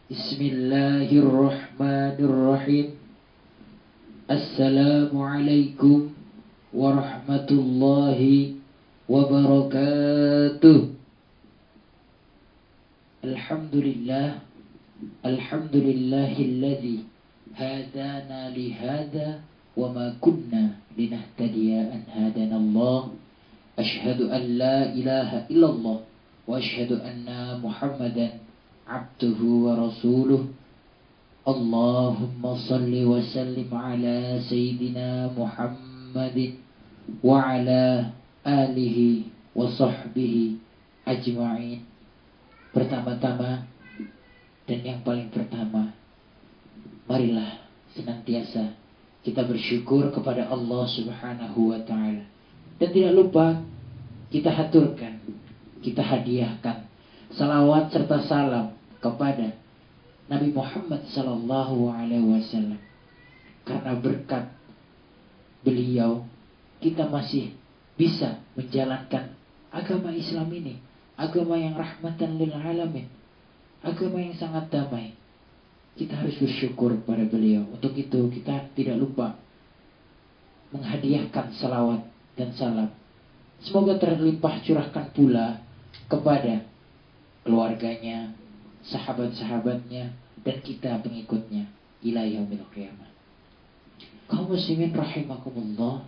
Bismillahirrahmanirrahim. Assalamualaikum warahmatullahi wabarakatuh. Alhamdulillah. Alhamdulillahilladzi hadana lihada wa ma kunna linahtadiya an hadana Allah. Ashhadu an la ilaha illallah wa ashhadu anna Muhammadan abduhu wa rasuluh. Allahumma salli wa sallim ala Sayyidina Muhammadin wa ala alihi wa sahbihi ajma'in. Pertama-tama dan yang paling pertama, marilah senantiasa kita bersyukur kepada Allah Subhanahu wa ta'ala. Dan tidak lupa kita haturkan, kita hadiahkan salawat serta salam kepada Nabi Muhammad sallallahu alaihi wasallam. Karena berkat beliau kita masih bisa menjalankan agama Islam ini, agama yang rahmatan lil alamin, agama yang sangat damai. Kita harus bersyukur pada beliau. Untuk itu kita tidak lupa menghadiahkan salawat dan salam. Semoga terlimpah curahkan pula kepada keluarganya, sahabat-sahabatnya, dan kita pengikutnya ila yaumil qiyamah. Kaum muslimin rahimakumullah,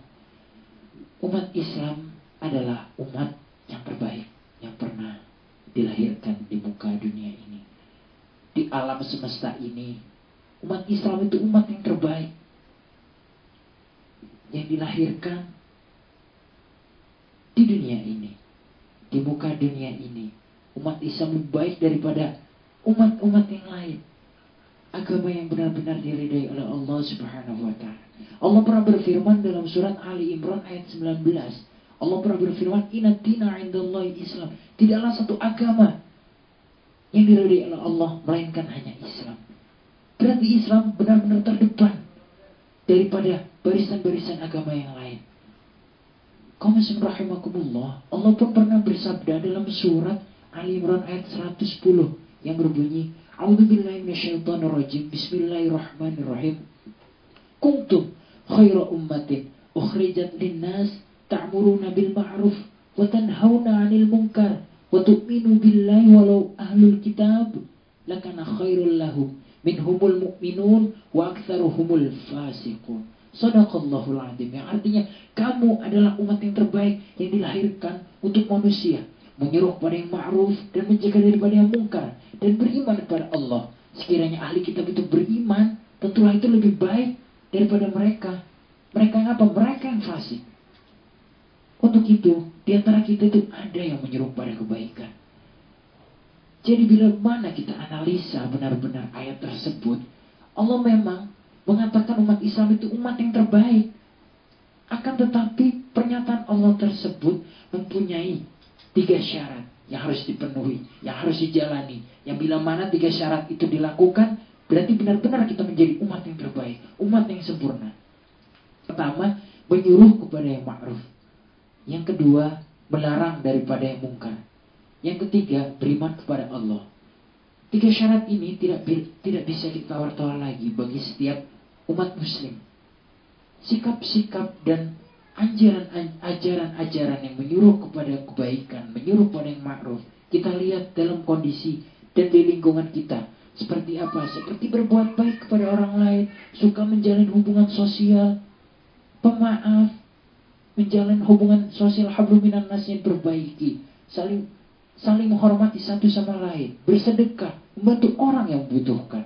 umat Islam adalah umat yang terbaik yang pernah dilahirkan di muka dunia ini. Di alam semesta ini, umat Islam itu umat yang terbaik yang dilahirkan di dunia ini, di muka dunia ini. Umat Islam lebih baik daripada umat-umat yang lain. Agama yang benar-benar diridai oleh Allah Subhanahu wa ta'ala. Allah pernah berfirman dalam surat Ali Imran ayat 19. Allah pernah berfirman, "Inna dina 'indallahi Islam." Tidaklah satu agama yang diridai oleh Allah melainkan hanya Islam. Berarti Islam benar-benar terdepan daripada barisan-barisan agama yang lain. Kaum muslimin rahimakumullah, Allah pun pernah bersabda dalam surat Ali Imran ayat 110 yang berbunyi, "A'udzubillahi minasyaitonirrajim. Bismillahirrahmanirrahim. Kuntum khaira ummatin ukhrijat linnas ta'muruna bil ma'ruf wa tanhauna 'anil munkar wa tu'minu billahi walau ahlul kitab lakana khairul lahum minhumul mu'minun wa aktsaruhumul fasiqun." Shadaqallahul adzim. Yang artinya kamu adalah umat yang terbaik yang dilahirkan untuk manusia, menyuruh pada yang ma'ruf dan mencegah daripada yang mungkar, dan beriman kepada Allah. Sekiranya ahli kitab itu beriman, tentulah itu lebih baik daripada mereka. Mereka yang apa? Mereka yang fasik. Untuk itu, di antara kita itu ada yang menyuruh pada kebaikan. Jadi bila mana kita analisa benar-benar ayat tersebut, Allah memang mengatakan umat Islam itu umat yang terbaik. Akan tetapi pernyataan Allah tersebut mempunyai 3 syarat yang harus dipenuhi, yang harus dijalani. Yang bila mana 3 syarat itu dilakukan, berarti benar-benar kita menjadi umat yang terbaik, umat yang sempurna. Pertama, menyuruh kepada yang ma'ruf. Yang kedua, melarang daripada yang mungkar. Yang ketiga, beriman kepada Allah. 3 syarat ini tidak bisa ditawar-tawar lagi bagi setiap umat muslim. Sikap-sikap dan ajaran-ajaran yang menyuruh kepada kebaikan, menyuruh kepada yang ma'ruf, kita lihat dalam kondisi dan di lingkungan kita seperti apa. Seperti berbuat baik kepada orang lain, suka menjalin hubungan sosial, pemaaf, menjalin hubungan sosial hablum minan nas yang perbaiki, saling menghormati satu sama lain, bersedekah, membantu orang yang membutuhkan.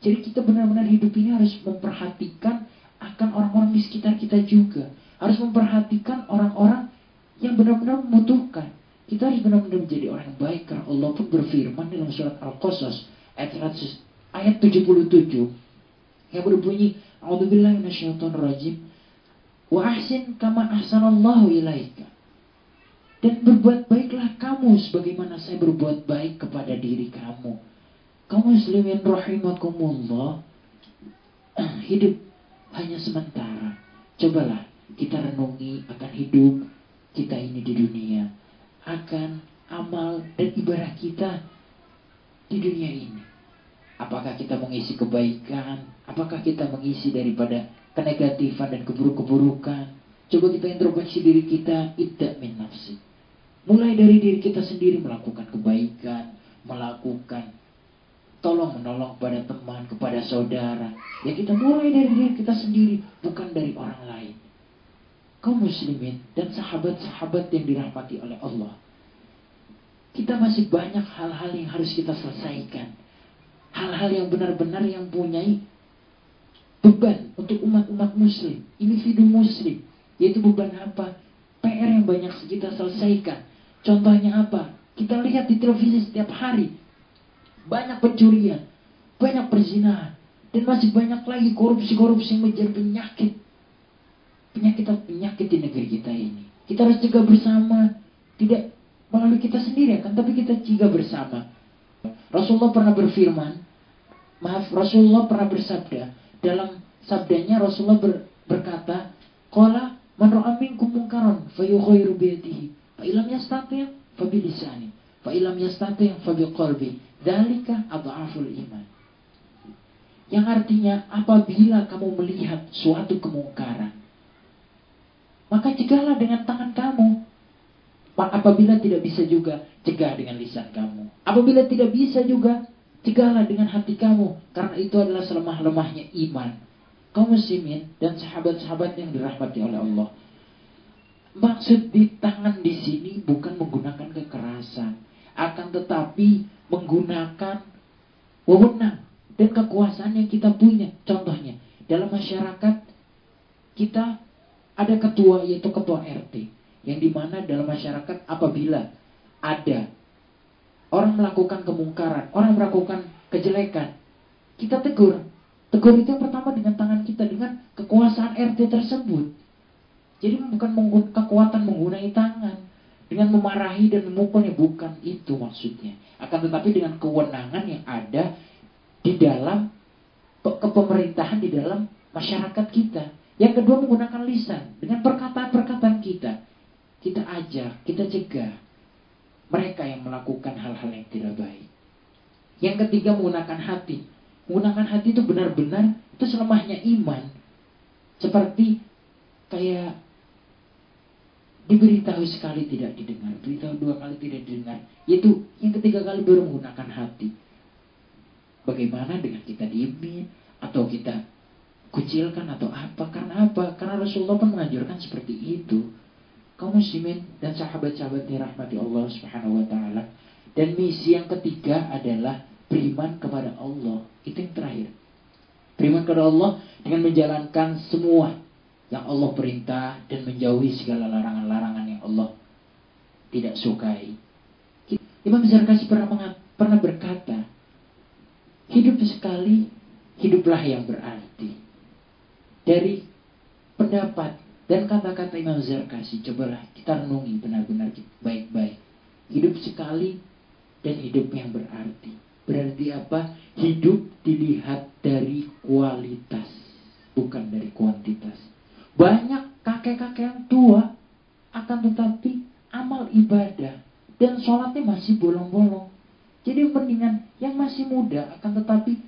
Jadi kita benar-benar hidup ini harus memperhatikan akan orang-orang di sekitar kita juga. Harus memperhatikan orang-orang yang benar-benar membutuhkan. Kita harus benar-benar menjadi orang yang baik. Karena Allah pun berfirman dalam surat Al-Qasas ayat 77 yang berbunyi, "A'udzubillahi minasyaitonirrajim. Wa ahsin kama ahsanallahu ilaika." Dan berbuat baiklah kamu sebagaimana saya berbuat baik kepada diri kamu. Kaum muslimin rahimakumullah, hidup hanya sementara. Cobalah kita renungi akan hidup kita ini di dunia, akan amal dan ibadah kita di dunia ini. Apakah kita mengisi kebaikan? Apakah kita mengisi daripada kenegatifan dan keburukan? Coba kita introspeksi diri kita, ibda min nafsi. Mulai dari diri kita sendiri melakukan kebaikan, melakukan tolong menolong kepada teman, kepada saudara. Ya kita mulai dari diri kita sendiri, bukan dari orang lain. Kaum muslimin dan sahabat-sahabat yang dirahmati oleh Allah, kita masih banyak hal-hal yang harus kita selesaikan. Hal-hal yang benar-benar yang punyai beban untuk umat-umat muslim, individu muslim. Yaitu beban apa? PR yang banyak kita selesaikan. Contohnya apa? Kita lihat di televisi setiap hari. Banyak pencurian, banyak perzinahan, dan masih banyak lagi korupsi-korupsi yang menjadi penyakit di negeri kita ini. Kita harus cegah bersama, tidak melalui kita sendiri kan, tapi kita cegah bersama. Rasulullah pernah bersabda, dalam sabdanya Rasulullah berkata, qala man ra'a minkum munkaran fayughayyiru bi yadihi, fa illam yastati' fa bi lisani, fa illam yastati' fa bi qalbi, dzalika adhaful iman. Yang artinya, apabila kamu melihat suatu kemungkaran, maka cegahlah dengan tangan kamu. Apabila tidak bisa juga, cegah dengan lisan kamu. Apabila tidak bisa juga, cegahlah dengan hati kamu. Karena itu adalah selemah-lemahnya iman. Kaum muslimin dan sahabat-sahabat yang dirahmati oleh Allah. Maksud di tangan di sini bukan menggunakan kekerasan, akan tetapi menggunakan wewenang dan kekuasaan yang kita punya. Contohnya, dalam masyarakat kita ada ketua, yaitu ketua RT. Yang dimana dalam masyarakat apabila ada orang melakukan kemungkaran, orang melakukan kejelekan, kita tegur. Tegur itu yang pertama dengan tangan kita, dengan kekuasaan RT tersebut. Jadi bukan kekuatan menggunakan tangan dengan memarahi dan memukulnya, bukan itu maksudnya. Akan tetapi dengan kewenangan yang ada di dalam kepemerintahan, di dalam masyarakat kita. Yang kedua, menggunakan lisan dengan perkataan-perkataan kita. Kita ajak, kita cegah mereka yang melakukan hal-hal yang tidak baik. Yang ketiga, menggunakan hati. Menggunakan hati itu benar-benar itu selemahnya iman. Seperti kayak diberitahu sekali tidak didengar, beritahu dua kali tidak didengar. Yaitu yang ketiga kali baru menggunakan hati. Bagaimana dengan kita diemin atau kita kucilkan atau apa? Karena apa? Karena Rasulullah pun menganjurkan seperti itu. Kaum muslimin dan sahabat-sahabat dirahmati Allah Subhanahu wa taala. Dan misi yang ketiga adalah beriman kepada Allah. Itu yang terakhir. Beriman kepada Allah dengan menjalankan semua yang Allah perintah dan menjauhi segala larangan-larangan yang Allah tidak sukai. Imam Zarkasi pernah berkata, hidup sekali, hiduplah yang berarti. Dari pendapat dan kata-kata Imam Zarkasi, cobalah kita renungi benar-benar baik-baik. Hidup sekali dan hidup yang berarti. Berarti apa? Hidup dilihat dari kualitas, bukan dari kuantitas. Banyak kakek-kakek yang tua, akan tetapi amal ibadah dan sholatnya masih bolong-bolong. Jadi mendingan yang masih muda, akan tetapi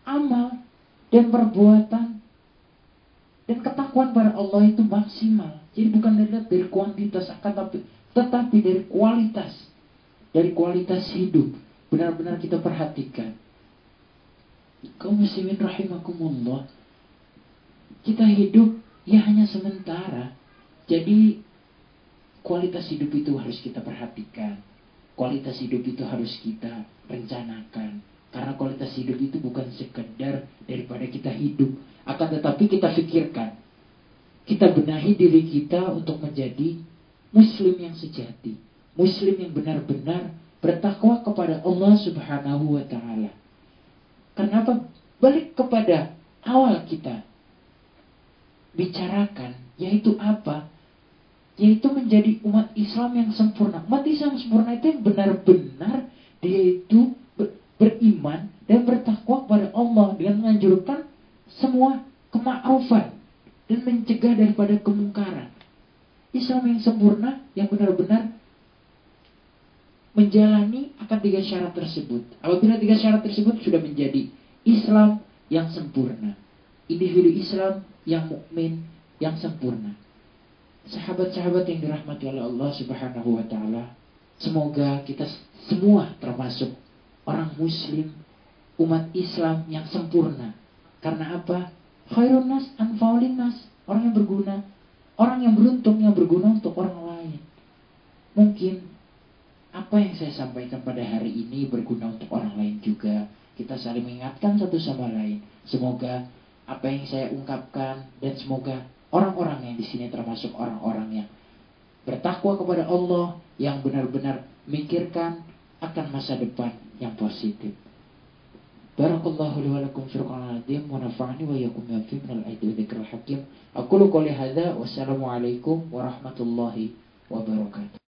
amal dan perbuatan dan ketakwaan pada Allah itu maksimal. Jadi bukan dilihat dari kuantitas, akan tetapi dari kualitas. Dari kualitas hidup. Benar-benar kita perhatikan. Kaum muslimin rahimakumullah. Kita hidup ya hanya sementara. Jadi kualitas hidup itu harus kita perhatikan. Kualitas hidup itu harus kita rencanakan. Karena kualitas hidup itu bukan sekedar daripada kita hidup, akan tetapi kita pikirkan, kita benahi diri kita untuk menjadi muslim yang sejati, muslim yang benar-benar bertakwa kepada Allah Subhanahu wa taala. Kenapa? Balik kepada awal kita bicarakan, yaitu apa? Yaitu menjadi umat Islam yang sempurna. Umat Islam yang sempurna itu yang benar-benar dia itu beriman dan bertakwa kepada Allah dengan menganjurkan semua kema'rufan dan mencegah daripada kemungkaran. Islam yang sempurna yang benar-benar menjalani akan 3 syarat tersebut. Apabila 3 syarat tersebut sudah menjadi Islam yang sempurna, individu Islam yang mukmin, yang sempurna. Sahabat-sahabat yang dirahmati oleh Allah Subhanahu wa taala, semoga kita semua termasuk orang muslim, umat Islam yang sempurna. Karena apa? Khairun nas anfa'ulin nas, orang yang berguna, orang yang beruntung, yang berguna untuk orang lain. Mungkin apa yang saya sampaikan pada hari ini berguna untuk orang lain juga. Kita saling mengingatkan satu sama lain. Semoga apa yang saya ungkapkan, dan semoga orang-orang yang di sini termasuk orang-orang yang bertakwa kepada Allah, yang benar-benar mikirkan akan masa depan yang positif. Barakallahu li wa lakum fil Qur'anil azim wa nafa'ani wa iyyakum bima fihi minal ayati wa dzikril hakim. Aqulu qouli hadza wassalamu alaikum warahmatullahi wabarakatuh.